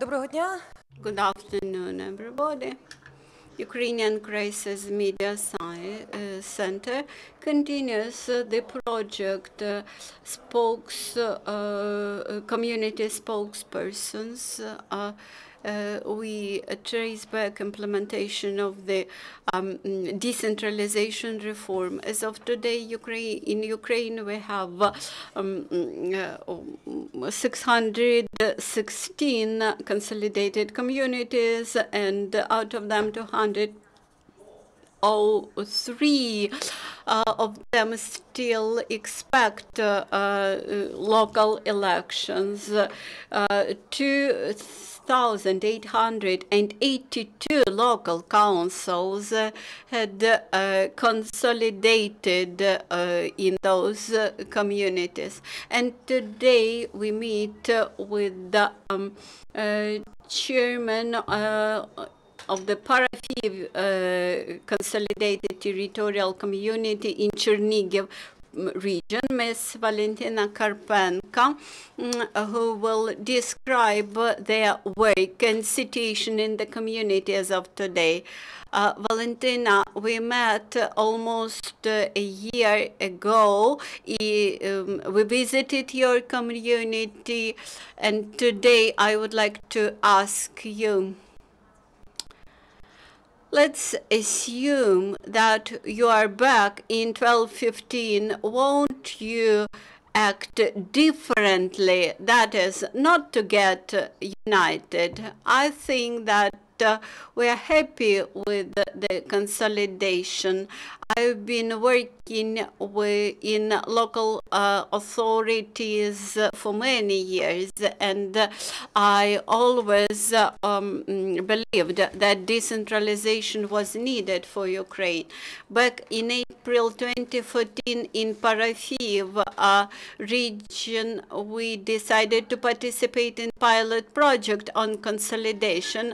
Доброго дня. Good afternoon, everybody. Ukrainian Crisis Media Center continues the project community spokespersons. We trace back implementation of the decentralization reform. As of today, in Ukraine, we have 616 consolidated communities, and out of them, 203 of them still expect local elections. 2,882 local councils had consolidated in those communities. And today we meet with the chairman of the Parafiiv Consolidated Territorial Community in Chernihiv region, Ms. Valentyna Karpenko, who will describe their work and situation in the community as of today. Valentyna, we met almost a year ago. We visited your community, and today I would like to ask you, let's assume that you are back in 1215. Won't you act differently? That is, not to get united. I think that we are happy with the consolidation. I've been working in local authorities for many years, and I always believed that decentralization was needed for Ukraine. Back in April 2014 in Parafiiv region, we decided to participate in pilot project on consolidation.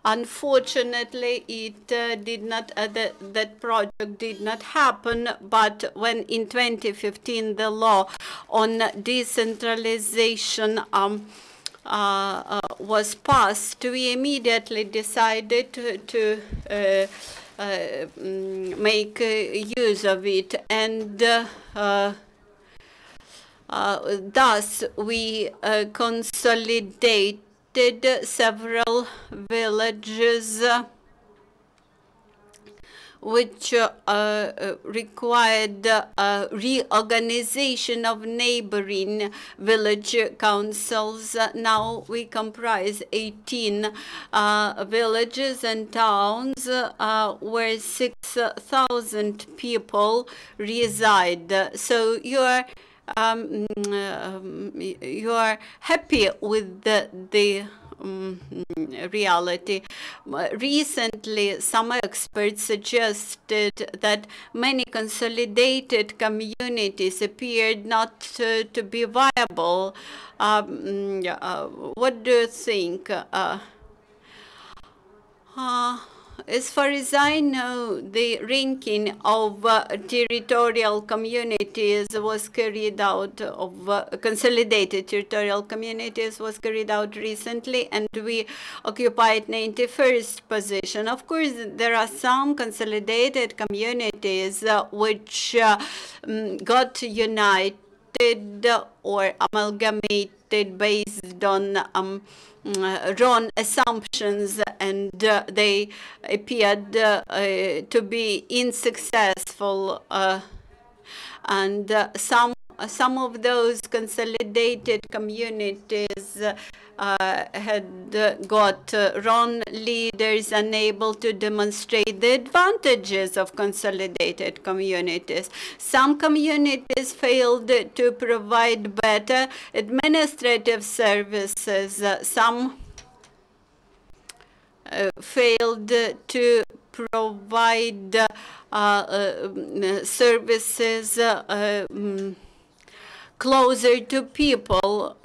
Unfortunately, it did not. That project did not happen. But when in 2015 the law on decentralization was passed, we immediately decided to make use of it, and thus we consolidated several villages which required reorganization of neighboring village councils. Now we comprise 18 villages and towns where 6,000 people reside. So you are happy with the reality. Recently, some experts suggested that many consolidated communities appeared not to be viable. What do you think? As far as I know, the ranking of territorial communities was carried out, consolidated territorial communities was carried out recently, and we occupied 91st position. Of course, there are some consolidated communities which got united or amalgamated based on wrong assumptions, and they appeared to be unsuccessful, and some of those consolidated communities had got wrong leaders, unable to demonstrate the advantages of consolidated communities. Some communities failed to provide better administrative services. Some failed to provide services closer to people.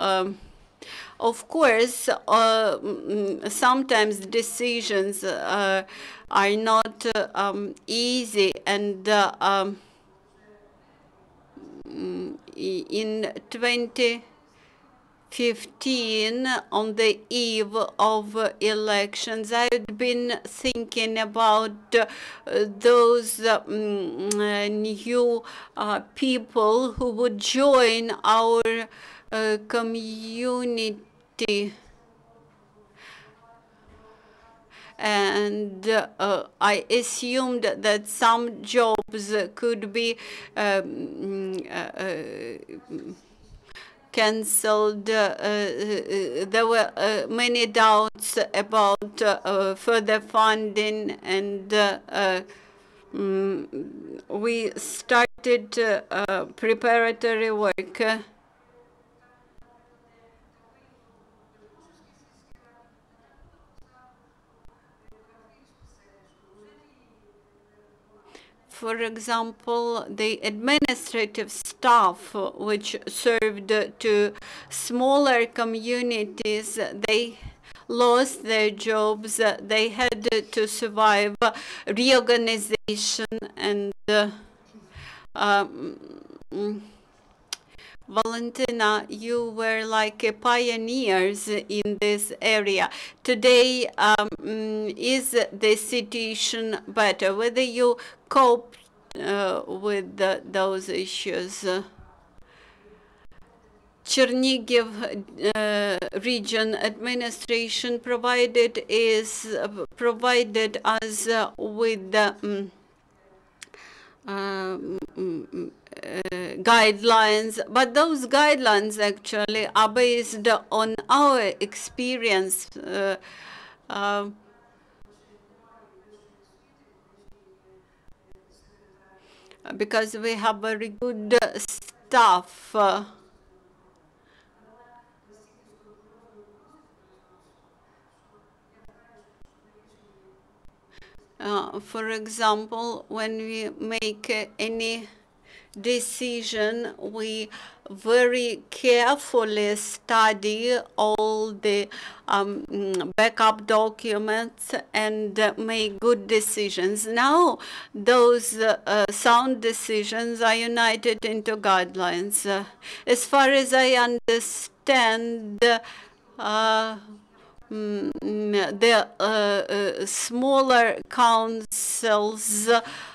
Of course, sometimes decisions are not easy, and in 2015, 15, on the eve of elections, I had been thinking about those new people who would join our community. And I assumed that some jobs could be cancelled. There were many doubts about further funding, and we started preparatory work. For example, the administrative staff, which served to smaller communities, they lost their jobs. They had to survive reorganization, and Valentyna, you were like pioneers in this area. Today, is the situation better? Whether you cope with those issues? Chernihiv region administration provided us with guidelines, but those guidelines actually are based on our experience. Because we have very good staff. For example, when we make any decision, we very carefully study all the backup documents and make good decisions. Now, those sound decisions are united into guidelines. As far as I understand, the smaller councils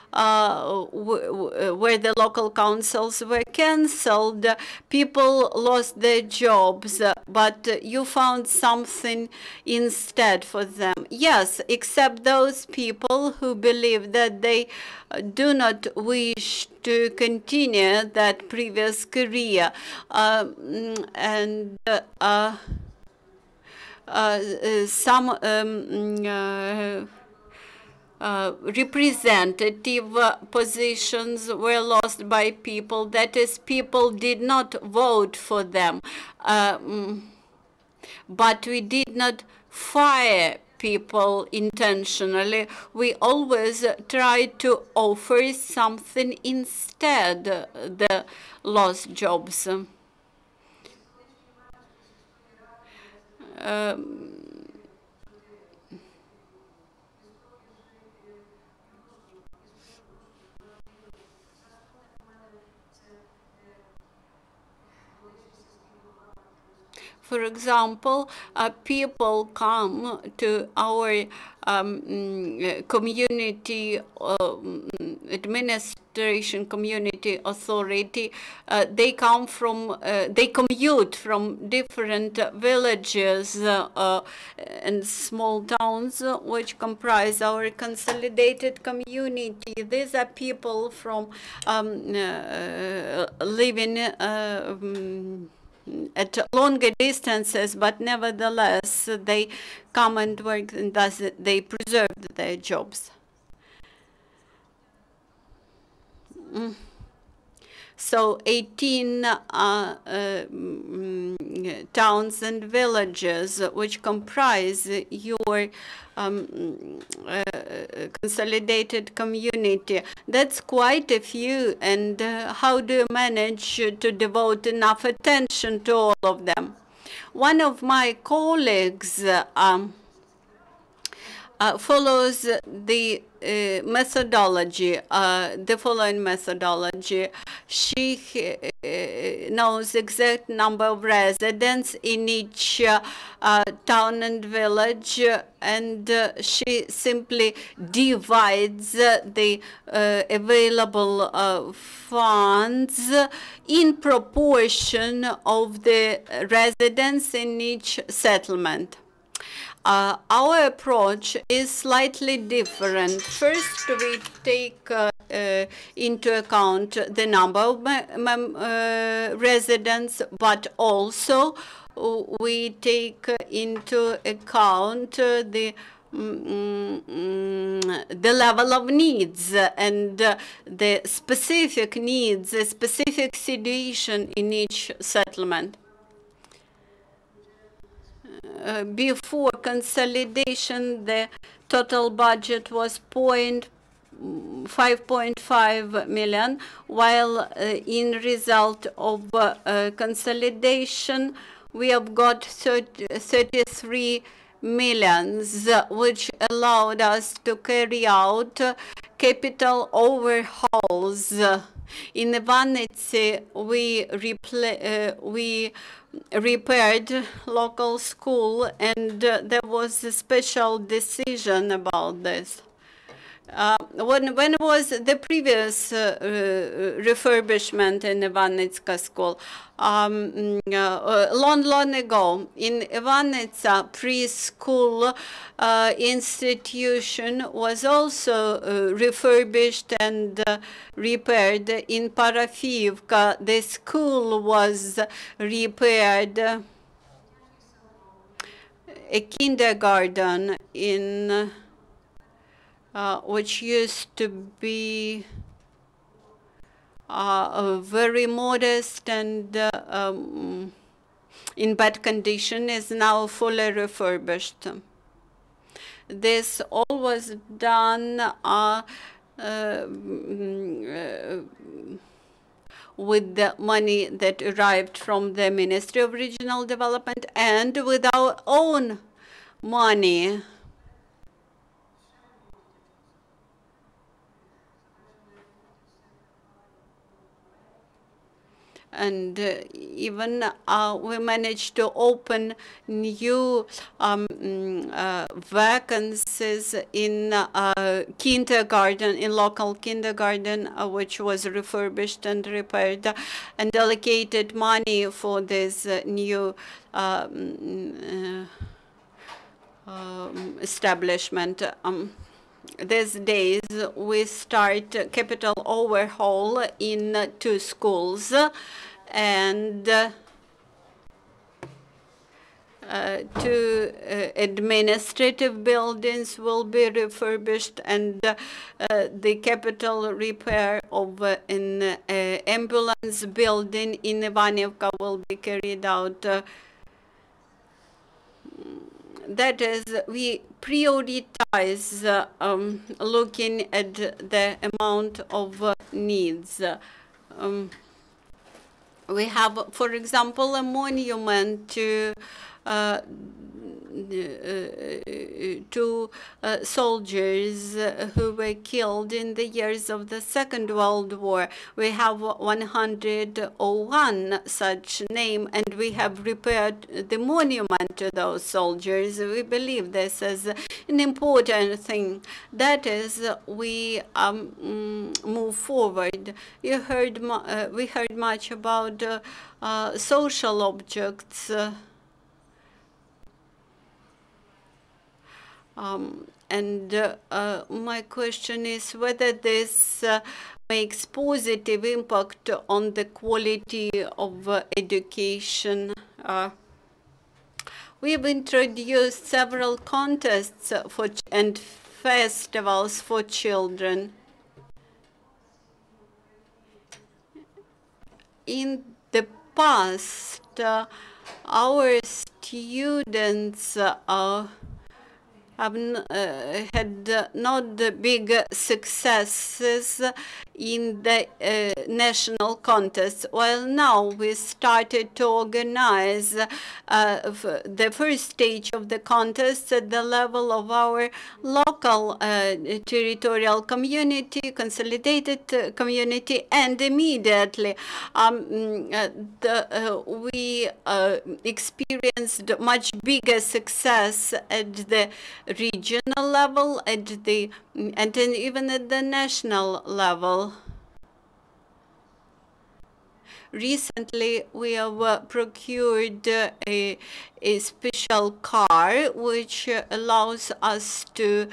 where the local councils were cancelled, people lost their jobs, but you found something instead for them. Yes, except those people who believe that they do not wish to continue that previous career, and some representative positions were lost by people. That is, people did not vote for them. But we did not fire people intentionally. We always tried to offer something instead the lost jobs. For example, people come to our community administration, community authority. They come from, they commute from different villages and small towns, which comprise our consolidated community. These are people from living at longer distances, but nevertheless they come and work, and thus they preserve their jobs. So 18 towns and villages which comprise your consolidated community. That's quite a few. And how do you manage to devote enough attention to all of them? One of my colleagues follows the methodology, the following methodology. She knows exact number of residents in each town and village, and she simply divides the available funds in proportion of the residents in each settlement. Our approach is slightly different. First, we take into account the number of residents, but also we take into account the level of needs and the specific needs, the specific situation in each settlement. Before consolidation, the total budget was 5.5 million, while in result of consolidation, we have got 33 millions, which allowed us to carry out capital overhauls. In Valentyna, we repaired local school, and there was a special decision about this. When was the previous refurbishment in Valentyna school? Long ago, in Valentyna preschool institution was also refurbished and repaired. In Parafiiv, the school was repaired. A kindergarten in which used to be very modest and in bad condition, is now fully refurbished. This all was done with the money that arrived from the Ministry of Regional Development and with our own money. And even we managed to open new vacancies in kindergarten, in local kindergarten, which was refurbished and repaired, and allocated money for this new establishment. These days, we start capital overhaul in 2 schools, and 2 administrative buildings will be refurbished, and the capital repair of an ambulance building in Ivanivka will be carried out. That is, we prioritize looking at the amount of needs. We have, for example, a monument to soldiers who were killed in the years of the Second World War. We have 101 such name, and we have repaired the monument to those soldiers. We believe this is an important thing. That is, we move forward. We heard much about social objects. My question is whether this makes positive impact on the quality of education. We've introduced several contests and festivals for children. In the past, our students had not the big successes in the national contest, while now we started to organize the first stage of the contest at the level of our local territorial community, consolidated community, and immediately we experienced much bigger success at the regional level, and then even at the national level. Recently, we have procured a special car which allows us to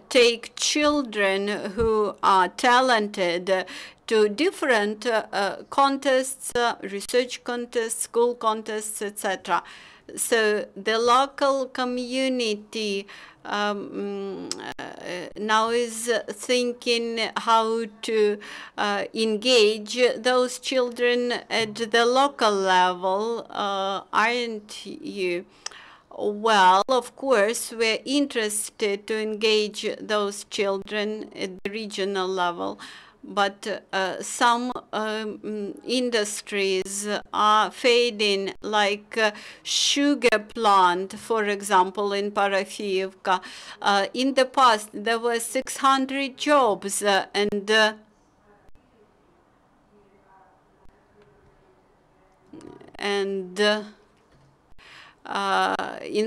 take children who are talented to different contests, research contests, school contests, etc. So the local community now is thinking how to engage those children at the local level, aren't you? Well, of course, we're interested to engage those children at the regional level, but some industries are fading, like sugar plant, for example, in Parafiivka. In the past, there were 600 jobs, and in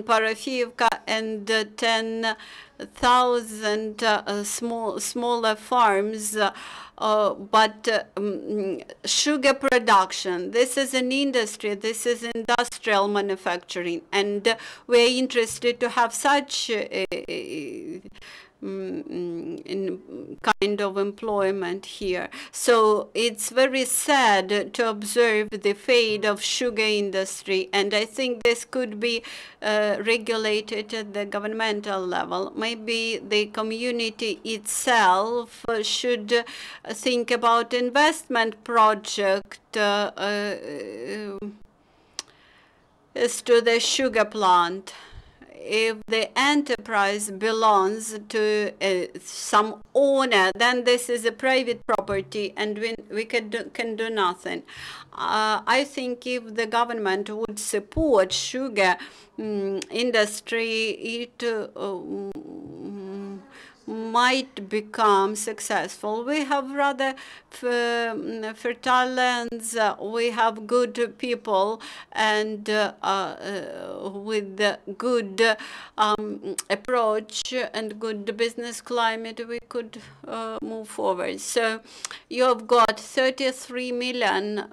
Parafiivka, and 10,000 smaller farms. But sugar production, this is an industry, this is industrial manufacturing, and we're interested to have such kind of employment here. So it's very sad to observe the fade of sugar industry, and I think this could be regulated at the governmental level. Maybe the community itself should think about investment project as to the sugar plant. If the enterprise belongs to some owner, then this is a private property, and we can do nothing. I think if the government would support sugar industry, it might become successful. We have rather fertile lands, we have good people, and with good approach and good business climate, we could move forward. So you have got 33 million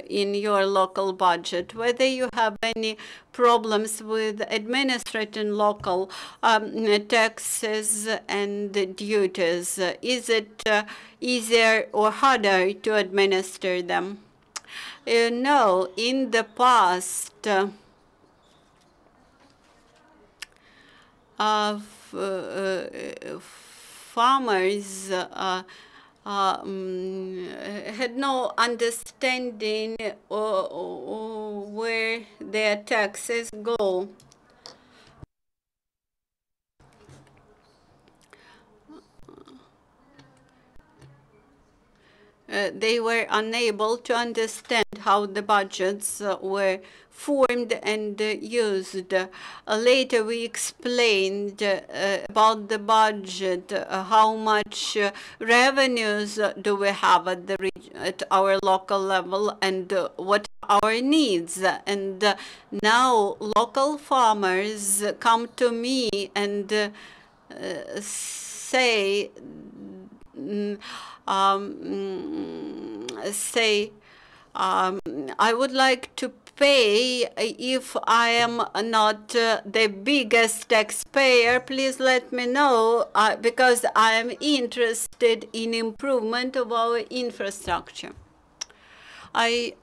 in your local budget. Whether you have any problems with administrating local taxes and duties, is it easier or harder to administer them? No, in the past, farmers had no understanding where their taxes go. They were unable to understand how the budgets were formed and used. Later we explained about the budget, how much revenues do we have at our local level, and what are our needs. And now local farmers come to me and say, I would like to pay if I am not the biggest taxpayer. Please let me know because I am interested in improvement of our infrastructure. I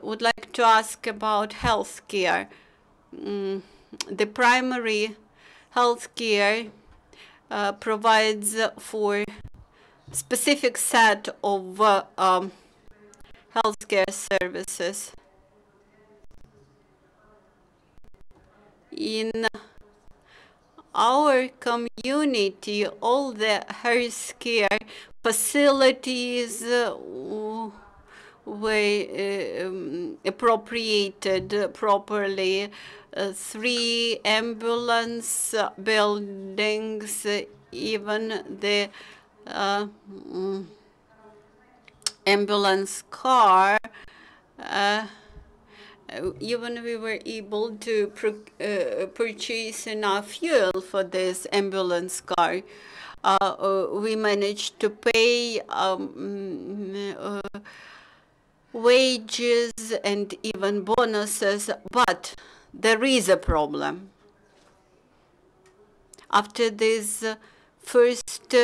would like to ask about healthcare. The primary healthcare provides for specific set of healthcare services. In our community, all the healthcare facilities were appropriated properly. 3 ambulance buildings, even the ambulance car, even we were able to purchase enough fuel for this ambulance car. We managed to pay wages and even bonuses, but there is a problem. After this first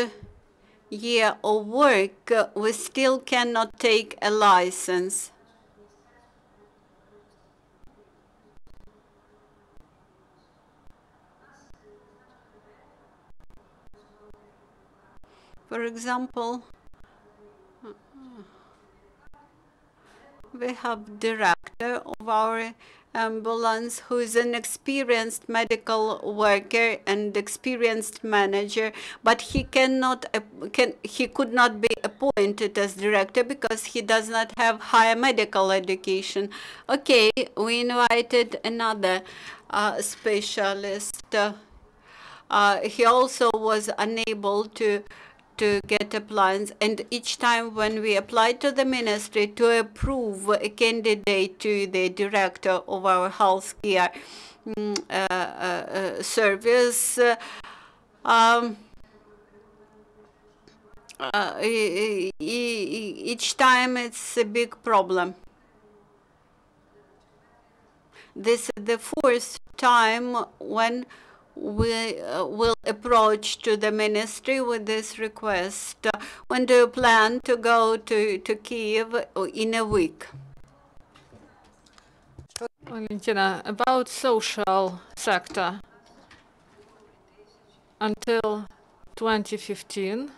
year of work, we still cannot take a license. For example, we have director of our ambulance who is an experienced medical worker and experienced manager, but he could not be appointed as director because he does not have higher medical education. Okay, we invited another specialist. He also was unable to get appliance, and each time when we applied to the ministry to approve a candidate to the director of our healthcare service, each time it's a big problem. This is the fourth time when we will approach to the ministry with this request. When do you plan to go to Kiev in a week? Valentyna, about social sector. Until 2015,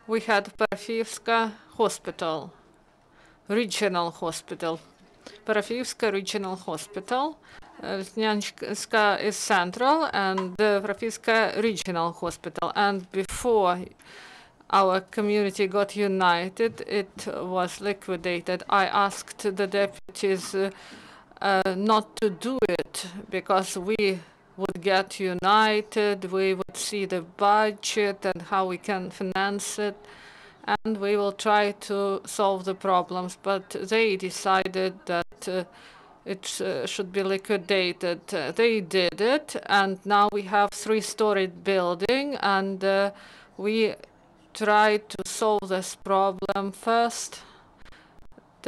we had Parafiivska hospital, regional hospital. Parafiivska regional hospital. Lutnyanska is central, and the Parafiivska regional hospital. And before our community got united, it was liquidated. I asked the deputies not to do it because we would get united, we would see the budget and how we can finance it, and we will try to solve the problems. But they decided that it should be liquidated. They did it, and now we have 3-storied building, and we tried to solve this problem first,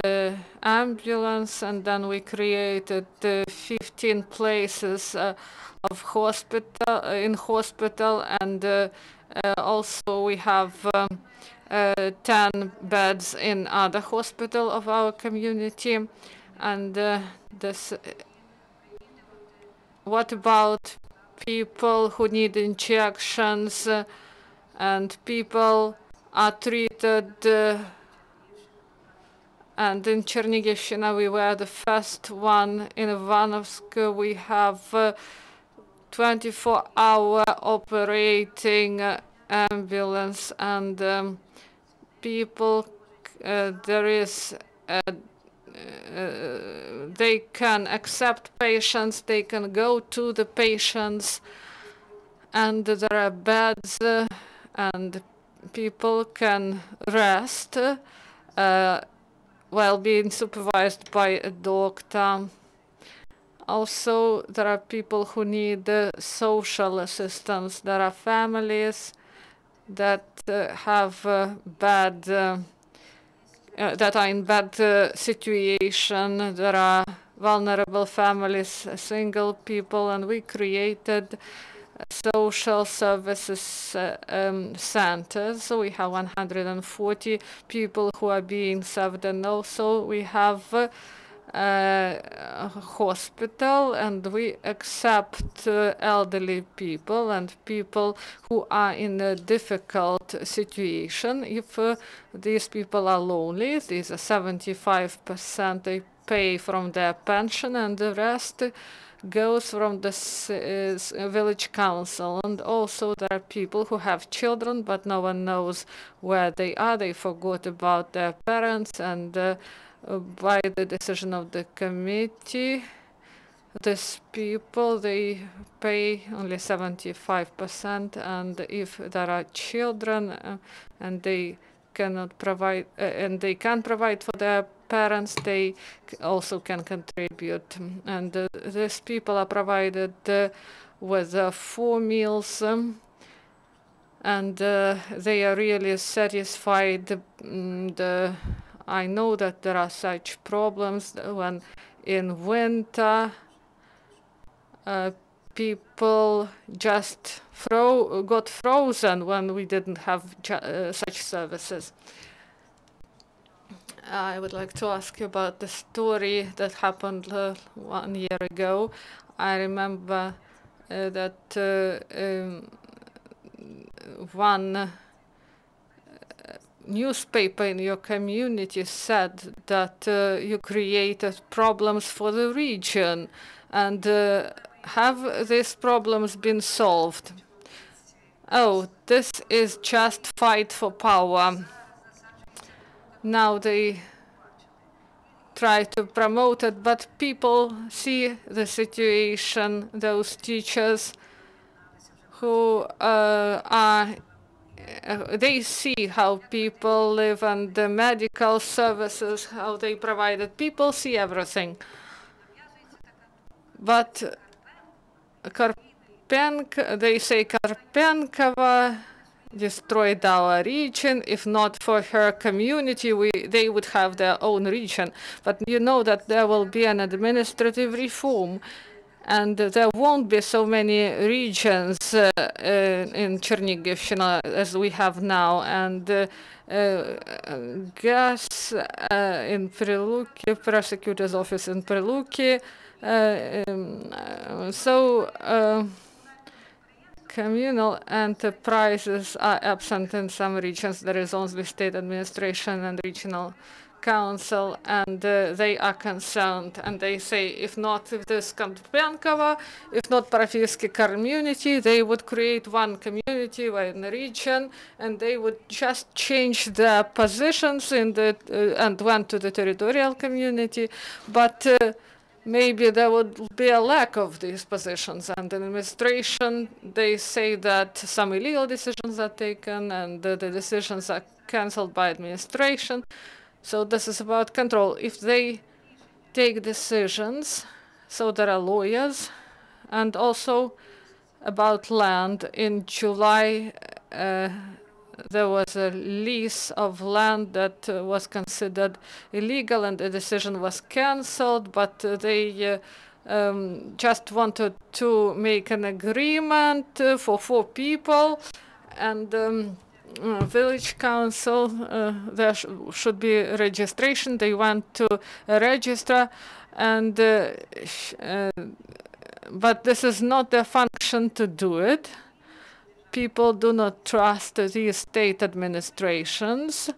the ambulance, and then we created 15 places of hospital, and also we have 10 beds in other hospital of our community. And what about people who need injections and people are treated? And in Chernihiv, we were the first one. In Ivanovsk, we have 24-hour operating ambulance, and people, there is they can accept patients, they can go to the patients, and there are beds, and people can rest while being supervised by a doctor. Also, there are people who need social assistance. There are families that have bad that are in bad situation. There are vulnerable families, single people, and we created social services centers. So we have 140 people who are being served, and also we have a hospital, and we accept elderly people and people who are in a difficult situation. If these people are lonely, these are 75%, they pay from their pension, and the rest goes from the village council. And also there are people who have children, but no one knows where they are. They forgot about their parents, and by the decision of the committee, these people, they pay only 75%, and if there are children and they cannot provide and they can't provide for their parents, they also can contribute. And these people are provided with 4 meals, and they are really satisfied. I know that there are such problems when in winter people just got frozen when we didn't have such services. I would like to ask you about the story that happened 1 year ago. I remember that one newspaper in your community said that you created problems for the region, and have these problems been solved? Oh, this is just fight for power. Now they try to promote it, but people see the situation, those teachers who they see how people live, and the medical services, how they provided. People see everything. But they say Karpenkova destroyed our region. If not for her community, they would have their own region. But you know that there will be an administrative reform, and there won't be so many regions in Chernihiv as we have now. And gas in Priluki, prosecutor's office in Priluki. Communal enterprises are absent in some regions. There is only state administration and regional council, and they are concerned. And they say, if not this Karpenkova, if not Parafiivsky community, they would create one community in the region, and they would just change their positions in the and went to the territorial community. But maybe there would be a lack of these positions, and in administration they say that some illegal decisions are taken, and the decisions are cancelled by administration. So this is about control. If they take decisions, so there are lawyers, and also about land. In July, there was a lease of land that was considered illegal, and the decision was cancelled, but they just wanted to make an agreement for 4 people, and village council, there should be registration. They went to a registrar, and but this is not their function to do it. People do not trust these state administrations.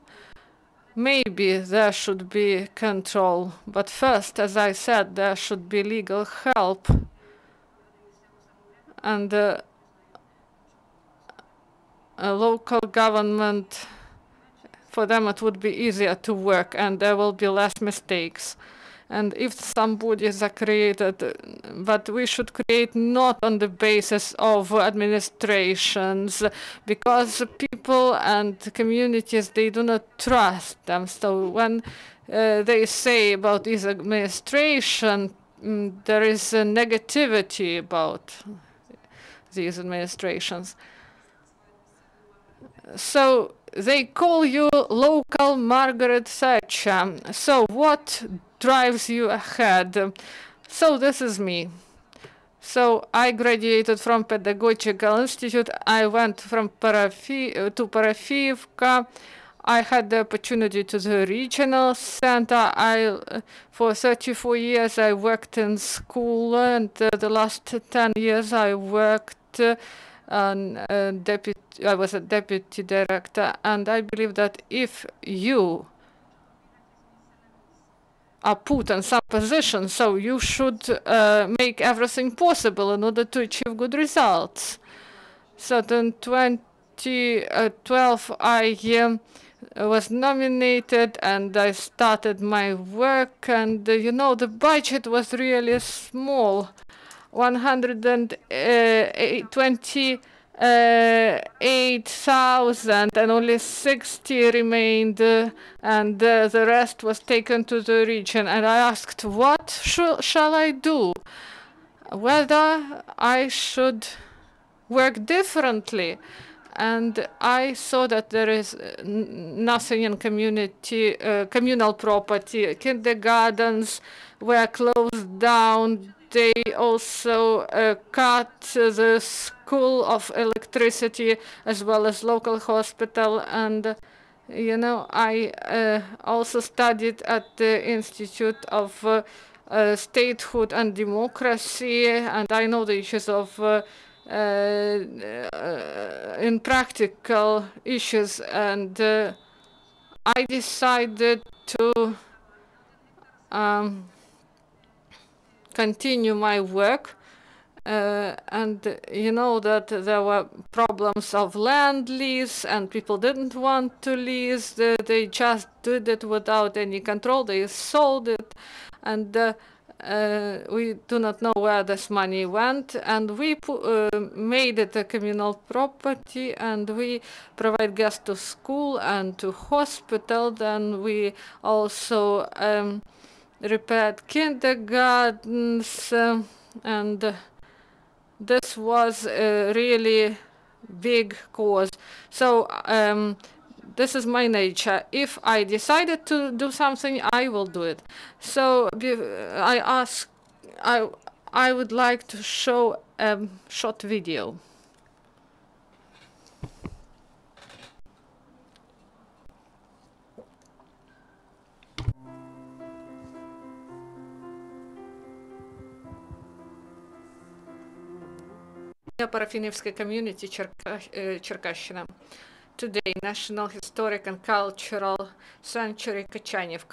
Maybe there should be control, but first, as I said, there should be legal help, and a local government, for them it would be easier to work, and there will be less mistakes. And if some bodies are created, but we should create not on the basis of administrations, because people and communities, they do not trust them. So when they say about this administration, there is a negativity about these administrations. So they call you local Margaret Thatcher. So what drives you ahead? So this is me. So I graduated from Pedagogical Institute. I went from to Parafiivka. I had the opportunity to the regional center. For 34 years I worked in school, and the last 10 years I worked I was a deputy director, and I believe that if you are put in some position, so you should make everything possible in order to achieve good results. So in 2012, I was nominated and I started my work, and you know, the budget was really small, 128,000, and only 60 remained, and the rest was taken to the region. And I asked, what shall I do? Whether I should work differently. And I saw that there is nothing in communal property. Kindergartens were closed down. They also cut the school of electricity as well as local hospital. And you know, I also studied at the Institute of Statehood and Democracy, and I know the issues of in practical issues, and I decided to continue my work. And you know that there were problems of land lease, and people didn't want to lease. They just did it without any control. They sold it, and we do not know where this money went. And we made it a communal property, and we provide gas to school and to hospital. Then we also repaired kindergartens, and this was a really big cause. So this is my nature. If I decided to do something, I will do it. So I would like to show a short video. Parafiivska community, Cherkasshina. Today, National Historic and Cultural Sanctuary Chernihiv.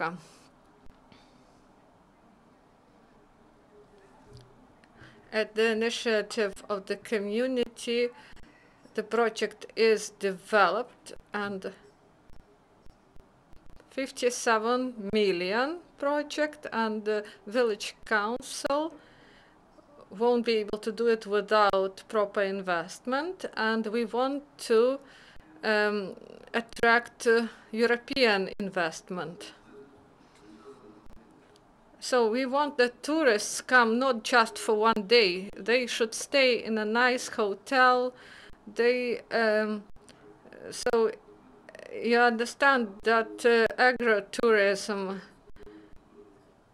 At the initiative of the community, the project is developed, and 57 million project, and the village council won't be able to do it without proper investment, and we want to attract European investment. So we want that tourists come not just for one day. They should stay in a nice hotel. They so you understand that agro-tourism,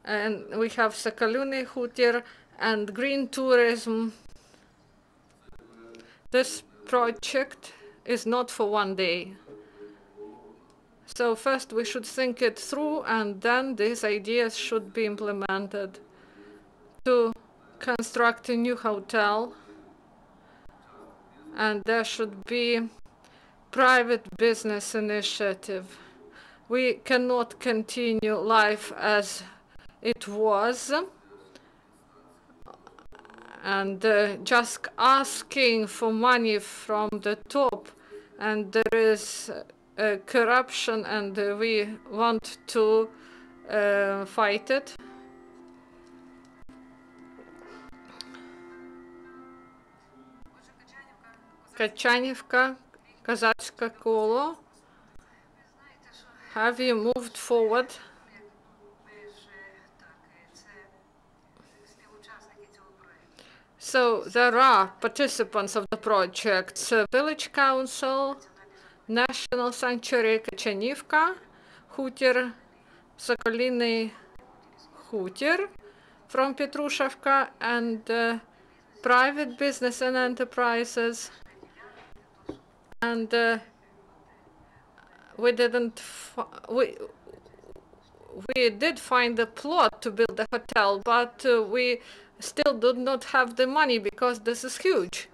and we have Sokoliny Hutir and green tourism. This project is not for one day. So first we should think it through, and then these ideas should be implemented to construct a new hotel, and there should be private business initiative. We cannot continue life as it was, and just asking for money from the top, and there is corruption, and we want to fight it. Kachanivka, Kazatska Kolo. Have you moved forward? So there are participants of the project: Village Council, National Sanctuary Chernihiv, Hutir, Sokoliny Hutir from Petrushevka, and private business and enterprises. And we did find a plot to build a hotel, but we still do not have the money because this is huge.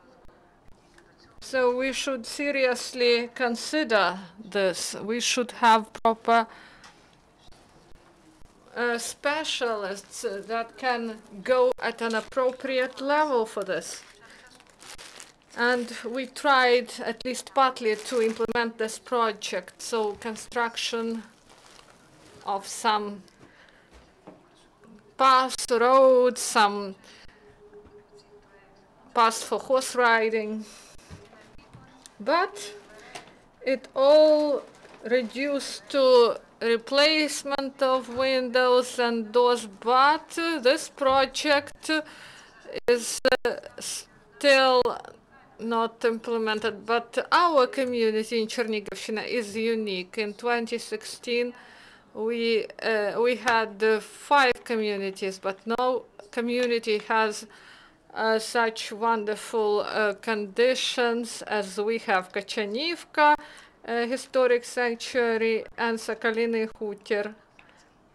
So we should seriously consider this. We should have proper specialists that can go at an appropriate level for this. And we tried, at least partly, to implement this project. So construction of some paths, roads, some paths for horse riding. But it all reduced to replacement of windows and doors. But this project is still not implemented. But our community in Chernihiv is unique. In 2016, we had 5 communities, but no community has such wonderful conditions as we have. Kachanivka, historic sanctuary, and Sokoliny Hutir,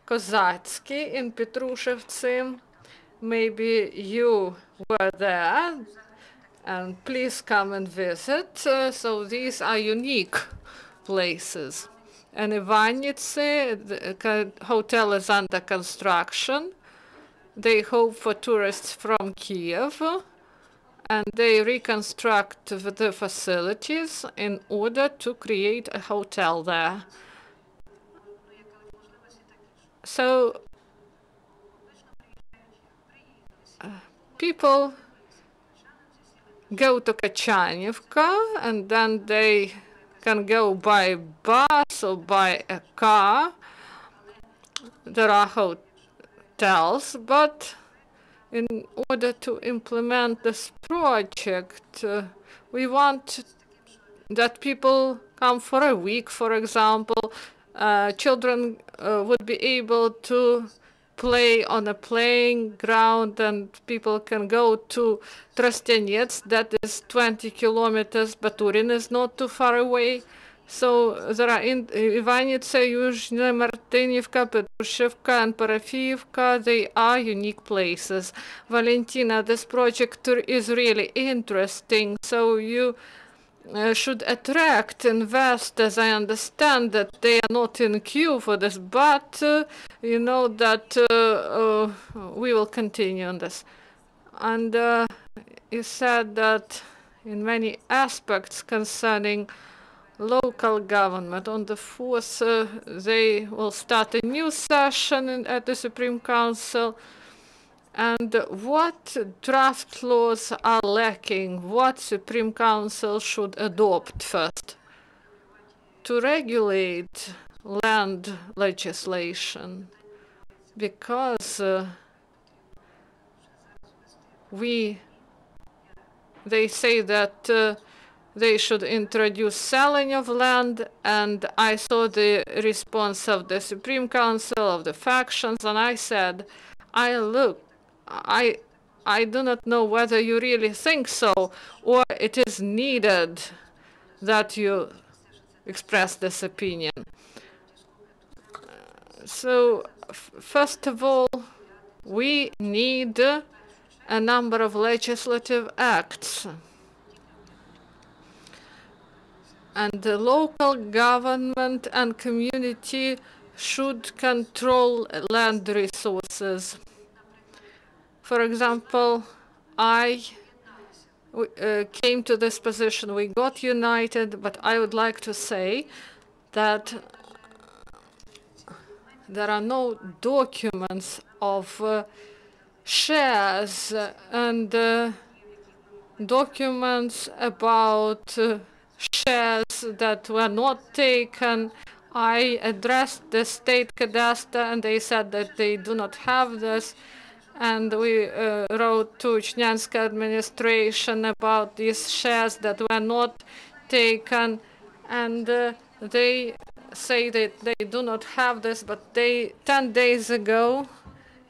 Kozatsky in Petrushevtsi. Maybe you were there, and please come and visit. So these are unique places. And Ivanytse, the hotel is under construction. They hope for tourists from Kiev, and they reconstruct the facilities in order to create a hotel there. So people go to Kachanivka, and then they can go by bus or by a car. There are hotels, but in order to implement this project, we want that people come for a week, for example. Children would be able to play on a playing ground, and people can go to Trostenets, that is 20 kilometers, but Turin is not too far away. So there are in Ivanytse, Yuzhny, Martynivka, Petrushivka, and Parafiivka. They are unique places. Valentyna, this project is really interesting. So you should attract investors. I understand that they are not in queue for this, but you know that we will continue on this. And you said that in many aspects concerning local government, on the 4th, they will start a new session at the Supreme Council. And what draft laws are lacking? What Supreme Council should adopt first to regulate land legislation? Because they say that they should introduce selling of land, and I saw the response of the Supreme Council, of the factions, and I said, I do not know whether you really think so, or it is needed that you express this opinion. So, first of all, we need a number of legislative acts. And the local government and community should control land resources. For example, I came to this position, we got united, but I would like to say that there are no documents of shares and documents about shares that were not taken. I addressed the state cadastre, and they said that they do not have this. And we wrote to Chernyanska administration about these shares that were not taken, and they say that they do not have this, but 10 days ago,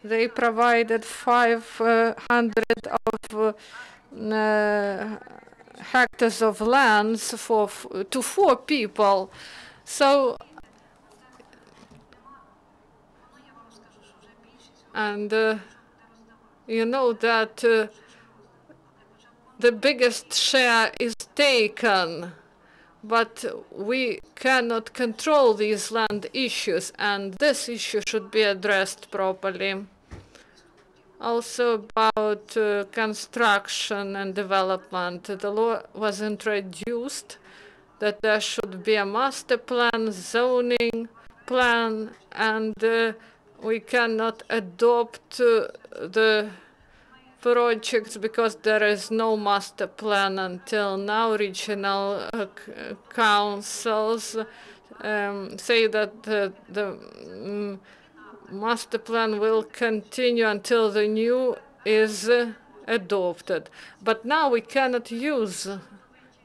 they provided 500 of hectares of lands to 4 people. So, and you know that the biggest share is taken, but we cannot control these land issues, and this issue should be addressed properly. Also about construction and development, the law was introduced that there should be a master plan, zoning plan, and we cannot adopt the projects because there is no master plan until now. Regional councils say that the master plan will continue until the new is adopted. But now we cannot use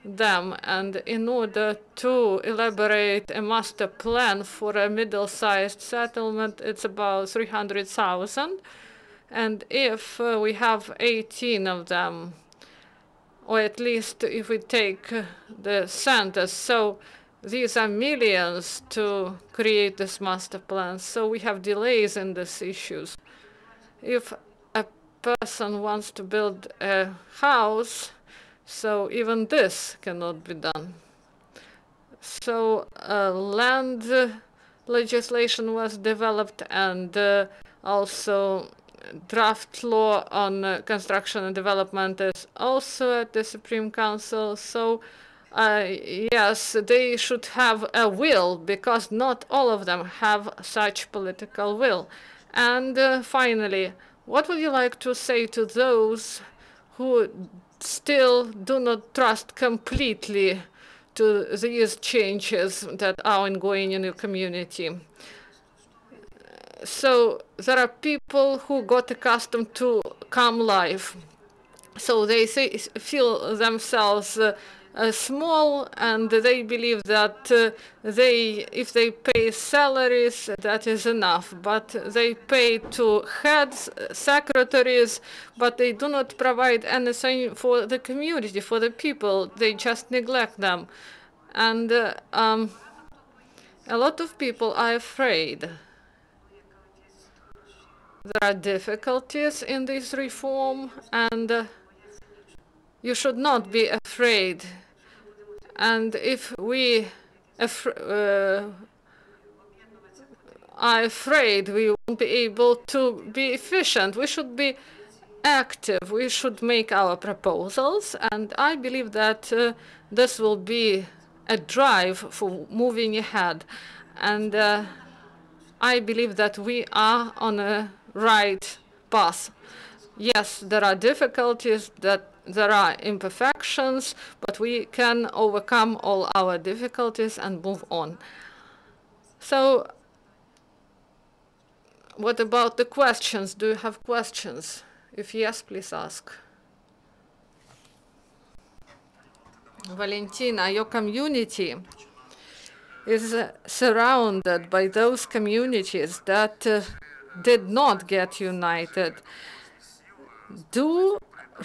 them, and in order to elaborate a master plan for a middle-sized settlement, it's about 300,000. And if we have 18 of them, or at least if we take the centers, so these are millions to create this master plan. So we have delays in these issues. If a person wants to build a house, so even this cannot be done. So land legislation was developed, and also draft law on construction and development is also at the Supreme Council. So yes, they should have a will, because not all of them have such political will. And finally, what would you like to say to those who still do not trust completely to these changes that are ongoing in your community? So there are people who got accustomed to calm life. So they feel themselves small, and they believe that if they pay salaries, that is enough. But they pay to heads, secretaries, but they do not provide anything for the community, for the people. They just neglect them. And a lot of people are afraid. There are difficulties in this reform, and you should not be afraid. And if we are afraid, we won't be able to be efficient. We should be active. We should make our proposals, and I believe that this will be a drive for moving ahead. And I believe that we are on a right path. Yes, there are difficulties, that there are imperfections, but we can overcome all our difficulties and move on. So what about the questions? Do you have questions? If yes, please ask. Valentyna, your community is surrounded by those communities that did not get united. Do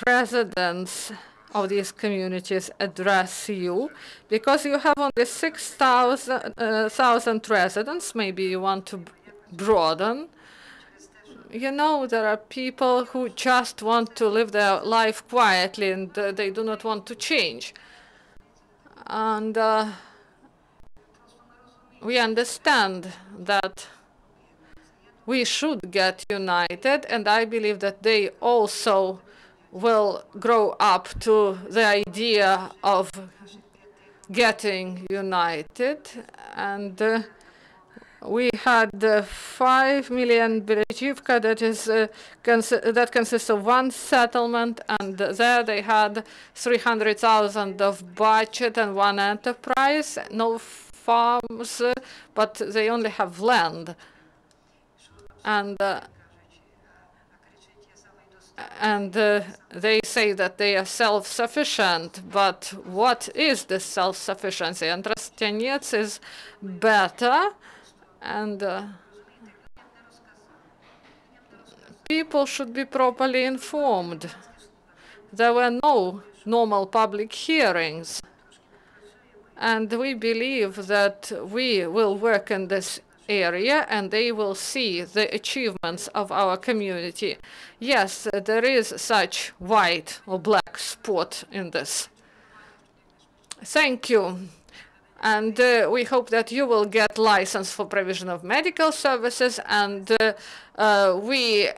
residents of these communities address you? Because you have only 6,000 residents, maybe you want to broaden. You know, there are people who just want to live their life quietly, and they do not want to change. And we understand that we should get united, and I believe that they also will grow up to the idea of getting united. And we had 5 million Berezivka, that consists of one settlement, and there they had 300,000 of budget and one enterprise, no farms, but they only have land. And they say that they are self-sufficient, but what is this self-sufficiency? And Trostianets is better, and people should be properly informed. There were no normal public hearings, and we believe that we will work in this area, and they will see the achievements of our community. Yes, there is such white or black spot in this. Thank you. And we hope that you will get license for provision of medical services. And we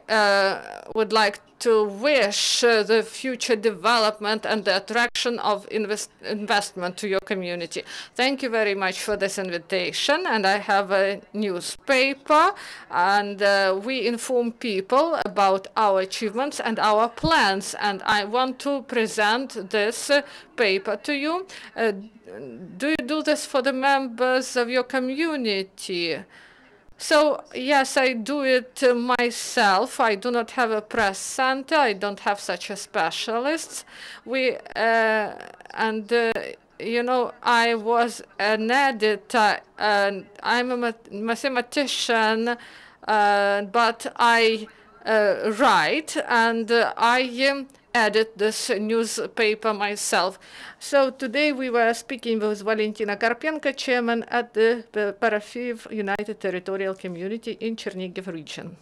would like to wish the future development and the attraction of investment to your community. Thank you very much for this invitation. And I have a newspaper, and we inform people about our achievements and our plans. And I want to present this paper to you. Do you do this for the members of your community? So, yes, I do it myself. I do not have a press center. I don't have such a specialist. You know, I was an editor, and I'm a mathematician, but I write, and I edit this newspaper myself. So today we were speaking with Valentyna Karpenko, chairman at the Parafiiv United Territorial Community in Chernihiv region.